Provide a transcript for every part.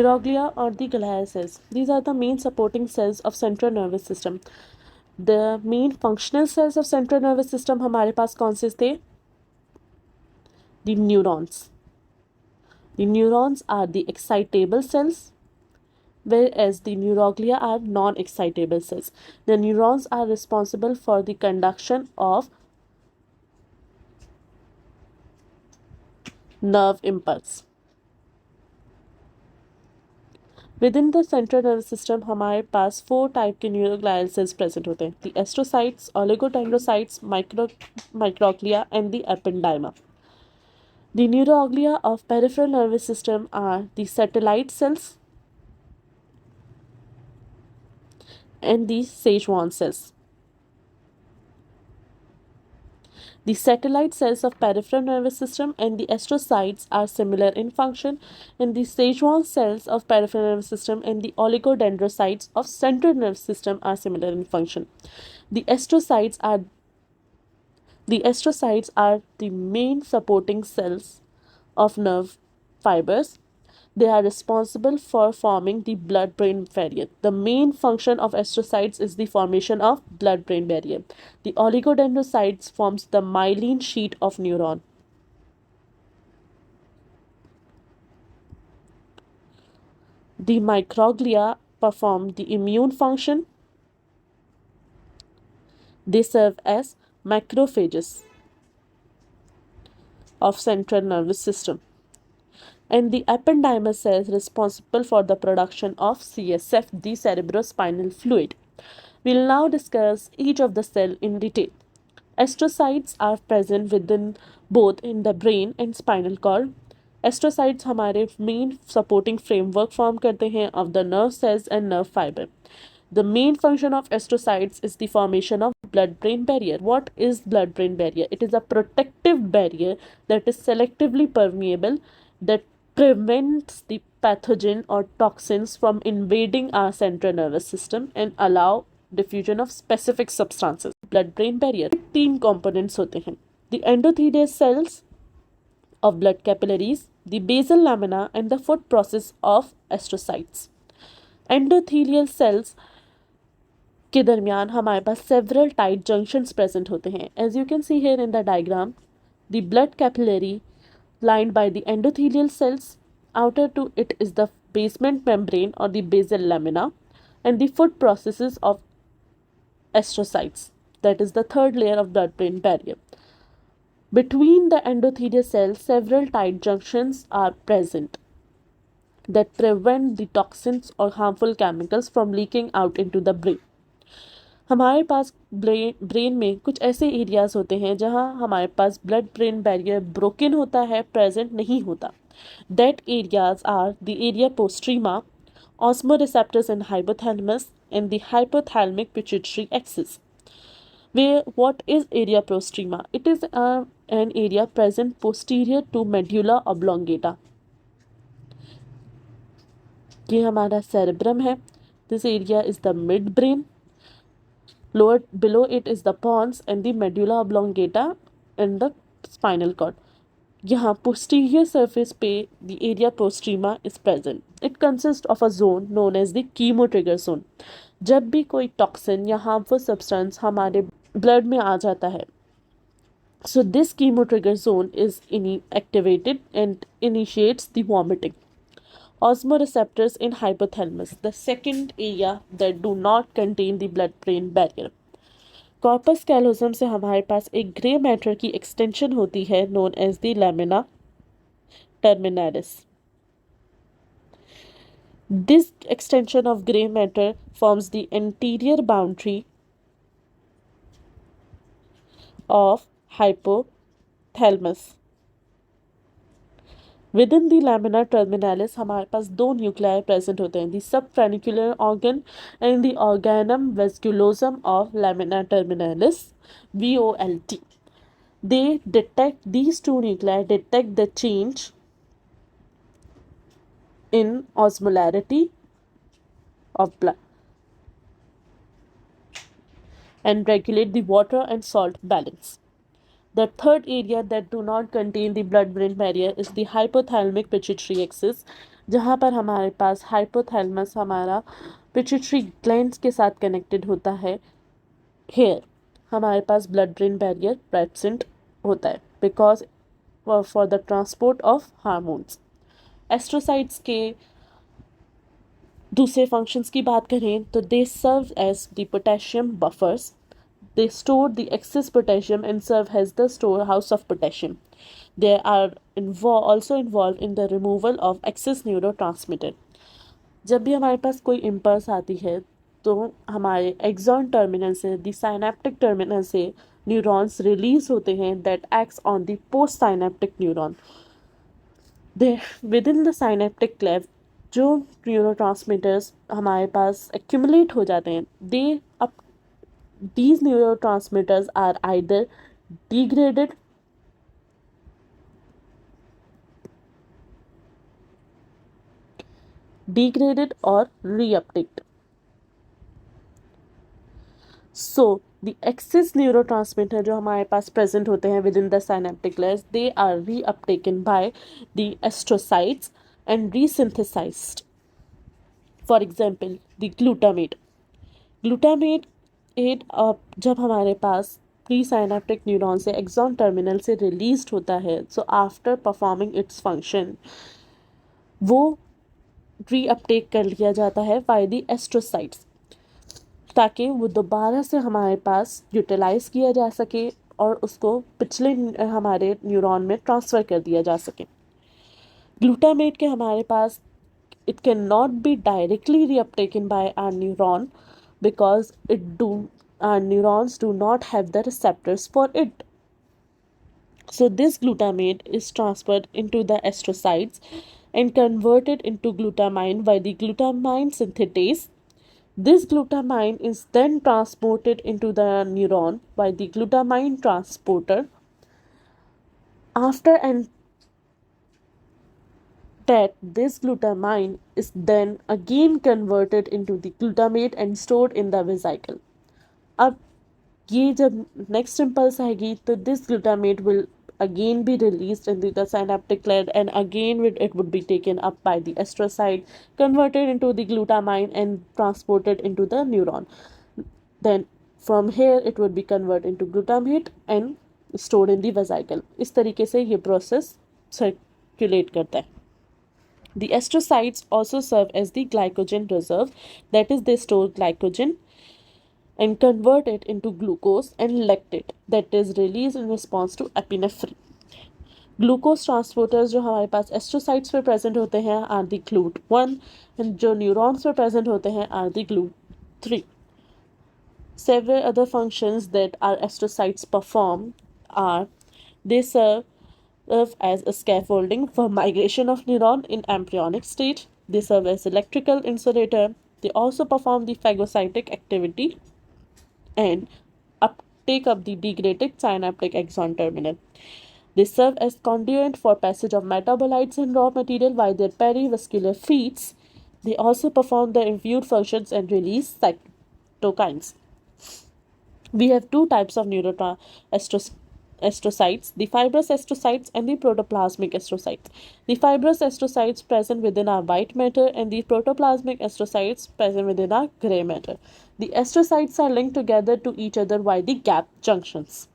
Neuroglia or the glial cells. These are the main supporting cells of central nervous system. The main functional cells of central nervous system हमारे पास कौन से थे? The neurons. The neurons are the excitable cells, whereas the neuroglia are non-excitable cells. The neurons are responsible for the conduction of nerve impulse. Within the central nervous system हमारे पास 4 type के neuroglial cells present होते हैं: the astrocytes, oligodendrocytes, microglia and the ependyma. The neuroglia of peripheral nervous system are the satellite cells and the Schwann cells. The satellite cells of peripheral nervous system and the astrocytes are similar in function, and the Schwann cells of peripheral nervous system and the oligodendrocytes of central nervous system are similar in function. The astrocytes are the main supporting cells of nerve fibers. They are responsible for forming the blood-brain barrier. The main function of astrocytes is the formation of blood-brain barrier. The oligodendrocytes forms the myelin sheet of neuron. The microglia perform the immune function. They serve as macrophages of central nervous system. And the ependymal cells responsible for the production of CSF, the cerebrospinal fluid. We'll now discuss each of the cell in detail. Astrocytes are present within both in the brain and spinal cord. Astrocytes हमारे main supporting framework form करते हैं of the nerve cells and nerve fiber. The main function of astrocytes is the formation of blood-brain barrier. What is blood-brain barrier? It is a protective barrier that is selectively permeable, that prevents the pathogen or toxins from invading our central nervous system and allow diffusion of specific substances. Blood-brain barrier 3 components होते हैं: the endothelial cells of blood capillaries, the basal lamina and the foot process of astrocytes. Endothelial cells के दरमियान हमारे पास several tight junctions present होते हैं. As you can see here in the diagram, the blood capillary lined by the endothelial cells. Outer to it is the basement membrane or the basal lamina, and the foot processes of astrocytes. That is the third layer of blood-brain barrier. Between the endothelial cells, several tight junctions are present that prevent the toxins or harmful chemicals from leaking out into the brain. हमारे पास brain में कुछ ऐसे areas होते हैं जहां हमारे पास blood brain barrier broken होता है, प्रेजेंट नहीं होता. That areas are the area postrema, osmoreceptors in hypothalamus and the hypothalamic pituitary axis. What is area postrema? It is an area present posterior to medulla oblongata. ये हमारा cerebrum है. This area is the midbrain. Below it is the pons and the medulla oblongata and the spinal cord. यहाँ posterior surface पे the area postrema is present. It consists of a zone known as the chemotrigger zone. जब भी कोई toxin या harmful substance हमारे blood में आ जाता है, so this chemotrigger zone is activated and initiates the vomiting. Osmoreceptors in hypothalamus, the second area that do not contain the blood-brain barrier. Corpus callosum से हमारे पास एक ग्रे मैटर की extension होती है known as the lamina terminalis. This extension of grey matter forms the anterior boundary of hypothalamus. Within the lamina terminalis हमारे पास 2 nuclei present होते हैं: the subfornical organ and the organum vasculosum of lamina terminalis, VOLT. These 2 nuclei detect the change in osmolarity of blood and regulate the water and salt balance. The third area that do not contain the blood-brain barrier is the hypothalamic pituitary axis, जहाँ पर हमारे पास hypothalamus हमारा pituitary glands के साथ connected होता है. Here हमारे पास blood-brain barrier present होता है because for the transport of hormones. Astrocytes के दूसरे functions की बात करें तो they serve as the potassium buffers. They store the excess potassium and serve as the storehouse of potassium. They are also involved in the removal of excess neurotransmitter. जब भी हमारे पास कोई इम्पल्स आती है तो हमारे एक्सॉन टर्मिनल से the synaptic terminal से न्यूरॉन्स रिलीज होते हैं that acts on the post synaptic neuron. They within the synaptic cleft जो न्यूरोट्रांसमीटर्स हमारे पास एक्यूमुलेट हो जाते हैं they up these neurotransmitters are either degraded or reuptaked. So the excess neurotransmitter जो हमारे पास present होते हैं within the synaptic layers, they are reuptaken by the astrocytes and resynthesized. For example, the glutamate. जब हमारे पास pre synaptic neuron से axon terminal से release होता है so after performing its function वो रीअपटेक कर लिया जाता है बाय द एस्ट्रोसाइट्स ताकि वो दोबारा से हमारे पास यूटिलाइज किया जा सके और उसको पिछले हमारे न्यूरॉन में ट्रांसफ़र कर दिया जा सके. ग्लूटामेट के हमारे पास it cannot be directly reuptaken by our neuron because our neurons do not have the receptors for it. So this glutamate is transferred into the astrocytes and converted into glutamine by the glutamine synthetase. This glutamine is then transported into the neuron by the glutamine transporter. After and that this glutamine is then again converted into the glutamate and stored in the vesicle. अब ये जब next impulse आएगी तो this glutamate will again be released into the synaptic layer and again it would be taken up by the astrocyte, converted into the glutamine and transported into the neuron. Then from here it would be converted into glutamate and stored in the vesicle. इस तरीके से ये process circulate करता है. The astrocytes also serve as the glycogen reserve, that is, they store glycogen and convert it into glucose and lactate, that is released in response to epinephrine. Glucose transporters जो हमारे पास astrocytes पे present होते हैं are the GLUT1 and जो neurons पे present होते हैं are the GLUT3. Several other functions that our astrocytes perform are they serve as a scaffolding for migration of neuron in embryonic stage. They serve as electrical insulator. They also perform the phagocytic activity and take up the degraded synaptic axon terminal. They serve as conduit for passage of metabolites and raw material by their perivascular feeds. They also perform the imbued functions and release cytokines. We have two types of astrocytes, the fibrous astrocytes and the protoplasmic astrocytes. The fibrous astrocytes present within our white matter and the protoplasmic astrocytes present within our gray matter. The astrocytes are linked together to each other by the gap junctions.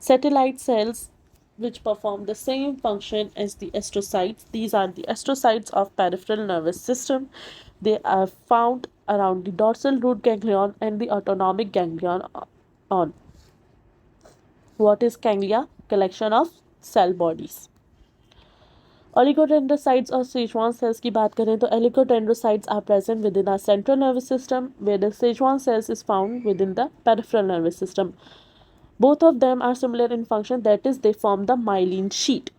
Satellite cells which perform the same function as the astrocytes. These are the astrocytes of peripheral nervous system. They are found around the dorsal root ganglion and the autonomic ganglion on. What is ganglia? Collection of cell bodies. Oligodendrocytes or Schwann cells की बात करें तो oligodendrocytes are present within our central nervous system, where the Schwann cells is found within the peripheral nervous system. Both of them are similar in function, that is, they form the myelin sheet.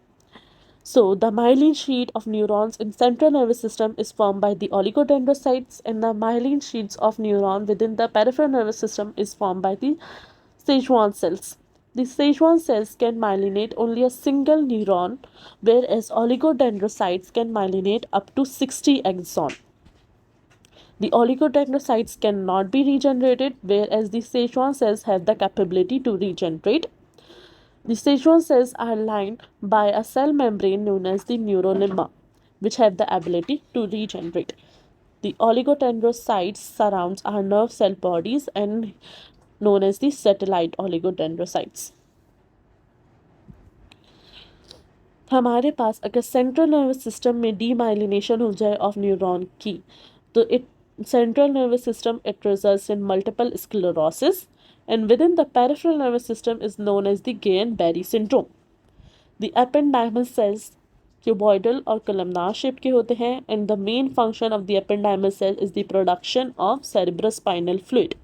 So the myelin sheet of neurons in central nervous system is formed by the oligodendrocytes, and the myelin sheets of neuron within the peripheral nervous system is formed by the Schwann cells. The Schwann cells can myelinate only a single neuron, whereas oligodendrocytes can myelinate up to 60 axons. The oligodendrocytes cannot be regenerated, whereas the Schwann cells have the capability to regenerate. The Sichuan cells are lined by a cell membrane known as the neurolimba, which have the ability to regenerate. The oligodendrocytes surrounds our nerve cell bodies and known as the satellite oligodendrocytes. हमारे पास अगर central nervous system में demyelination हो जाए of neuron की तो it central nervous system it results in multiple sclerosis, and within the peripheral nervous system is known as the Guillain-Barré syndrome. The ependymal cells cuboidal और columnar shape के होते हैं, and the main function of the ependymal cell is the production of cerebrospinal fluid.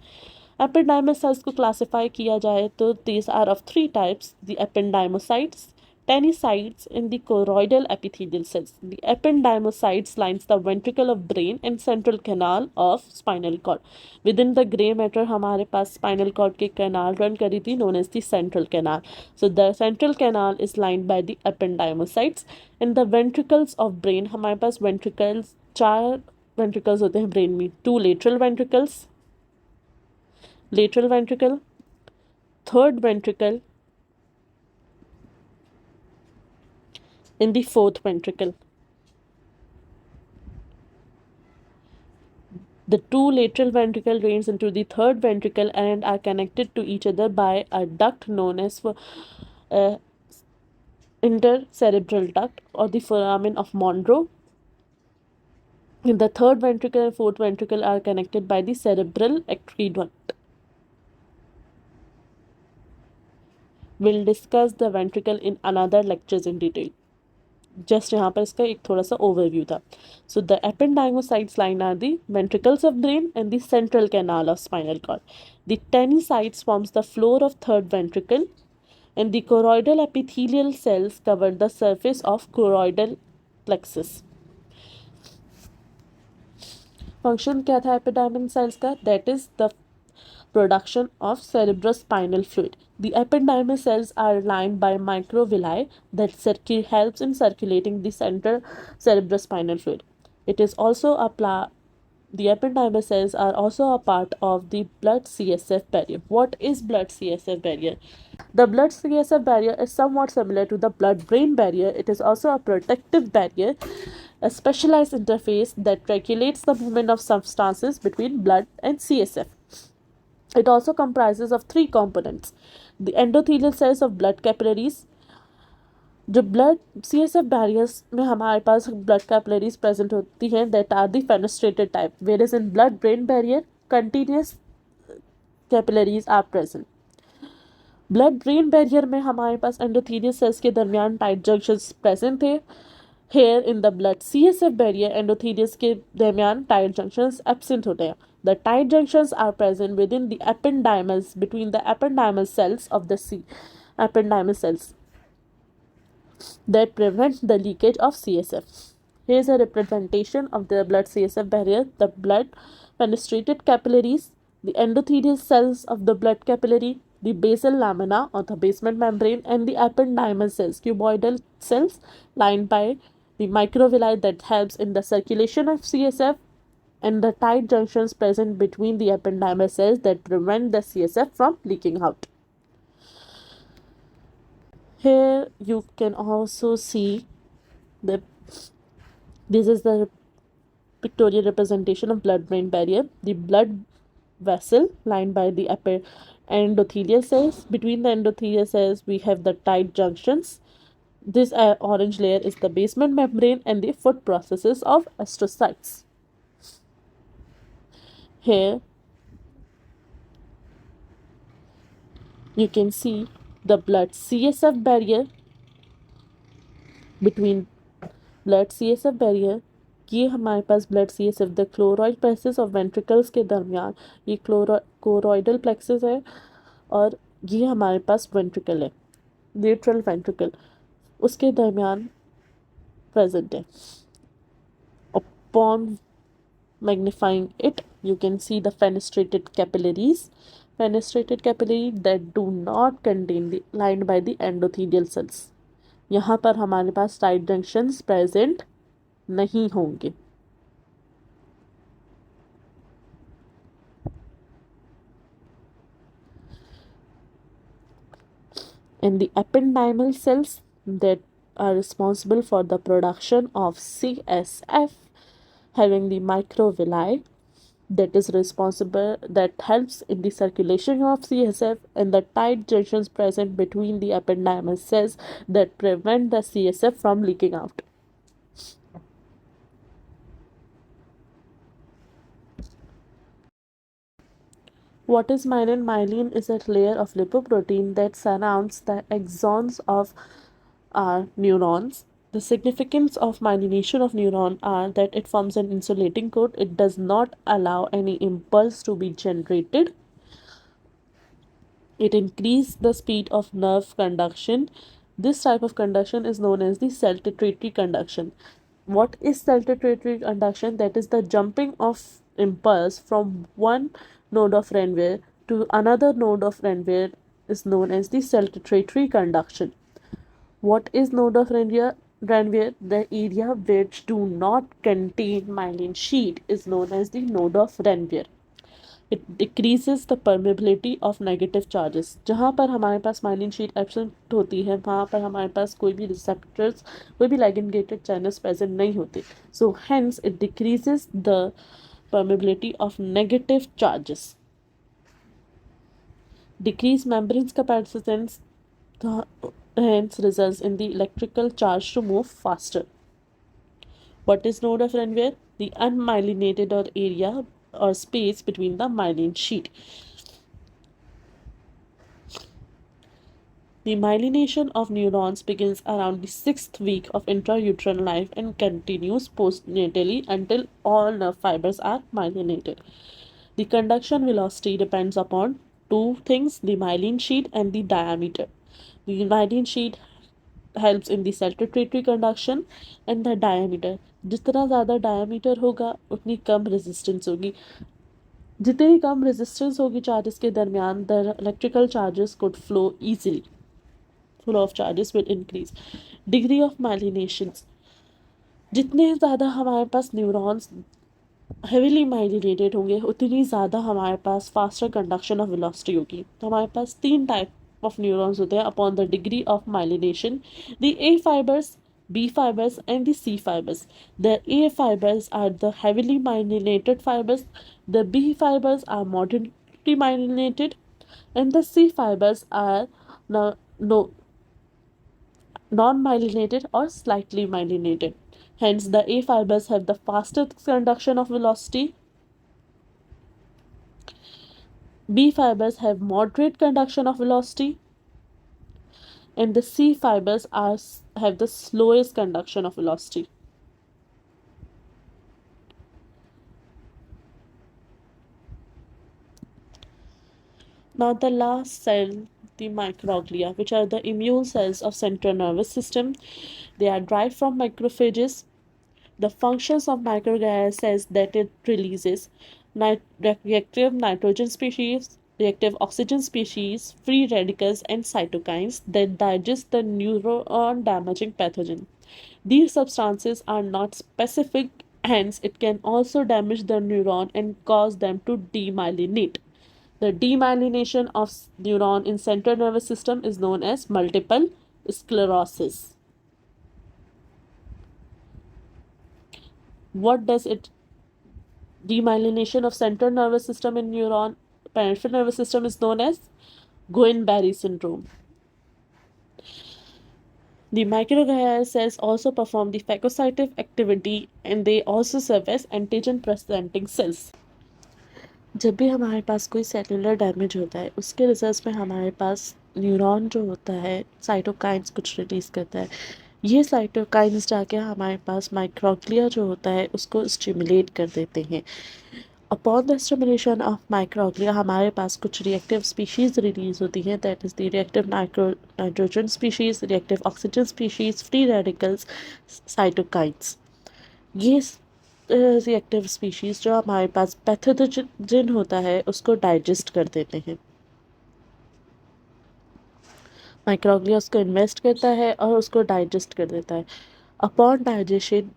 Ependymal cells को classify किया जाए तो these are of three types: the ependymocytes, tanycytes, and the choroidal epithelial cells. The ependymocytes lines the ventricle of brain and central canal of spinal cord. Within the gray matter हमारे पास spinal cord के canal run करी थी known as the central canal. So the central canal is lined by the ependymocytes, and the ventricles of brain हमारे पास ventricles चार ventricles होते हैं brain में. Two lateral ventricle, third ventricle, and the fourth ventricle. The two lateral ventricle drains into the third ventricle and are connected to each other by a duct known as intercerebral duct or the foramen of Monro. And the third ventricle and fourth ventricle are connected by the cerebral aqueduct. We'll discuss the ventricle in another lectures in detail. Just यहाँ पर इसका एक थोड़ा सा overview था. So the ependymocytes line are the ventricles of brain and the central canal of spinal cord. The tanycytes forms the floor of third ventricle and the choroidal epithelial cells cover the surface of choroidal plexus. Function क्या था ependymal sales का? That is the production of cerebrospinal fluid. The ependymal cells are lined by microvilli that helps in circulating the center cerebrospinal fluid. It is also the ependymal cells are also a part of the blood CSF barrier. What is blood CSF barrier? The blood CSF barrier is somewhat similar to the blood-brain barrier. It is also a protective barrier, a specialized interface that regulates the movement of substances between blood and CSF. It also comprises of three components: the endothelial cells of blood capillaries. जो blood CSF barriers में हमारे पास blood capillaries present होती हैं that are the fenestrated type, where is in blood brain barrier continuous capillaries are present. Blood brain barrier में हमारे पास endothelial cells के दरमियान टाइट जंक्शंस प्रेजेंट थे. Here in the blood CSF barrier endothelium के दरमियान टाइट जंक्शंस एब्सेंट होते हैं. The tight junctions are present within the ependymals between the ependymal cells of the ependymal cells that prevent the leakage of CSF. Here is a representation of the blood CSF barrier: the blood fenestrated capillaries, the endothelial cells of the blood capillary, the basal lamina or the basement membrane, and the ependymal cells, cuboidal cells lined by the microvilli that helps in the circulation of CSF, and the tight junctions present between the ependymal cells that prevent the CSF from leaking out. Here you can also see this is the pictorial representation of blood-brain barrier. The blood vessel lined by the endothelial cells. Between the endothelial cells we have the tight junctions. This orange layer is the basement membrane and the foot processes of astrocytes. Here you can see the blood CSF barrier. Between blood CSF barrier ये हमारे पास blood CSF the choroid plexus of ventricles के दरमियान ये choroidal plexus है और ये हमारे पास ventricle है, lateral ventricle उसके दरमियान present है. Upon magnifying it you can see the fenestrated capillaries that do not contain the lined by the endothelial cells. यहाँ पर हमारे पास टाइट जंक्शंस प्रेजेंट नहीं होंगे. and the ependymal cells that are responsible for the production of CSF, having the microvilli that helps in the circulation of CSF, and the tight junctions present between the ependymal cells that prevent the CSF from leaking out. What is myelin? Myelin is a layer of lipoprotein that surrounds the axons of our neurons. The significance of myelination of neuron are that it forms an insulating coat. It does not allow any impulse to be generated. It increases the speed of nerve conduction. This type of conduction is known as the saltatory conduction. What is saltatory conduction? That is the jumping of impulse from one node of Ranvier to another node of Ranvier is known as the saltatory conduction. What is node of Ranvier? Ranvier, the area which do not contain myelin sheet is known as the node of Ranvier. It decreases the permeability of negative charges. जहाँ पर हमारे पास myelin sheath absent होती है वहाँ पर हमारे पास कोई भी रिसेप्टर्स, कोई भी लिगेंड चैनल्स प्रेजेंट नहीं होते. So hence it decreases the permeability of negative charges. Decreased membrane capacitance hence results in the electrical charge to move faster. What is node of Ranvier? The unmyelinated or area or space between the myelin sheet. The myelination of neurons begins around the 6th week of intrauterine life and continues postnatally until all nerve fibers are myelinated. The conduction velocity depends upon two things, the myelin sheet and the diameter. The myelin sheet helps in the saltatory conduction and the diameter. जितना ज़्यादा diameter होगा उतनी कम resistance होगी. जितनी कम resistance होगी charges के दरमियान, the electrical charges could flow easily. Flow of charges will increase. Degree of myelinations. जितने ज़्यादा हमारे पास न्यूरॉन्स हेविली माइलिनेटेड होंगे उतनी ज़्यादा हमारे पास फास्टर कंडक्शन ऑफ वेलोसिटी होगी. तो हमारे पास 3 टाइप ऑफ न्यूरॉन्स होते हैं upon the degree of myelination. The A fibres, B fibers and the C fibers. The A fibers are the heavily myelinated fibers, the B fibers are moderately myelinated, and the C fibers are no non-myelinated or slightly myelinated. Hence, the A fibers have the fastest conduction of velocity. B fibers have moderate conduction of velocity. And the C fibers have the slowest conduction of velocity. Now the last cell, the microglia, which are the immune cells of central nervous system. They are derived from macrophages. The functions of microglia says that it releases reactive nitrogen species, reactive oxygen species, free radicals, and cytokines that digest the neuron damaging pathogen. These substances are not specific, hence, it can also damage the neuron and cause them to demyelinate. The demyelination of neuron in central nervous system is known as multiple sclerosis. What does it demyelination of central nervous system in neuron peripheral nervous system is known as Guillain-Barré syndrome. The microglia cells also perform the phagocytic activity and they also serve as antigen presenting cells. जब भी हमारे पास कोई cellular damage होता है उसके results में हमारे पास neuron जो होता है साइटोकाइंस कुछ रिलीज़ करता है. ये साइटोकाइंस जाके हमारे पास माइक्रोग्लिया जो होता है उसको स्टिमुलेट कर देते हैं. Upon the stimulation of microglia हमारे पास कुछ रिएक्टिव स्पीशीज़ रिलीज़ होती हैं. That is the reactive nitrogen species, reactive oxygen species, free radicals, cytokines. ये रिएक्टिव स्पीशीज़ जो हमारे पास पैथोजन होता है उसको डाइजेस्ट कर देते हैं. माइक्रोग्लिया उसको इन्वेस्ट करता है और उसको डाइजेस्ट कर देता है. अपॉन डाइजेशन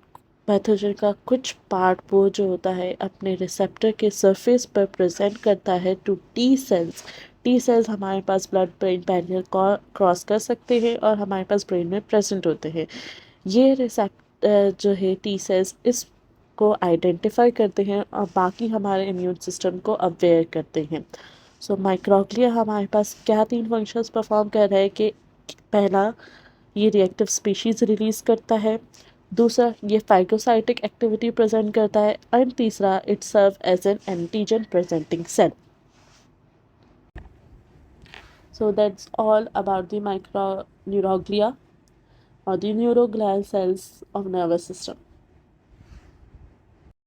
पैथोजन का कुछ पार्ट वो जो होता है अपने रिसेप्टर के सरफेस पर प्रेजेंट करता है two T cells T cells हमारे पास ब्लड ब्रेन बैरियर क्रॉस कर सकते हैं और हमारे पास ब्रेन में प्रेजेंट होते हैं। ये रिसेप्टर जो है टी सेल्स इसको आइडेंटिफाई करते हैं और बाकी हमारे इम्यून सिस्टम को अवेयर करते हैं। सो माइक्रोग्लिया हमारे पास क्या 3 फंक्शंस परफॉर्म कर रहा है कि पहला, ये रिएक्टिव स्पीशीज़ रिलीज़ करता है। दूसरा, ये फाइगोसाइटिक एक्टिविटी प्रेजेंट करता है। एंड तीसरा, it serve as an antigen presenting cell. So that's all about the microneuroglia or the neuroglial cells of nervous system.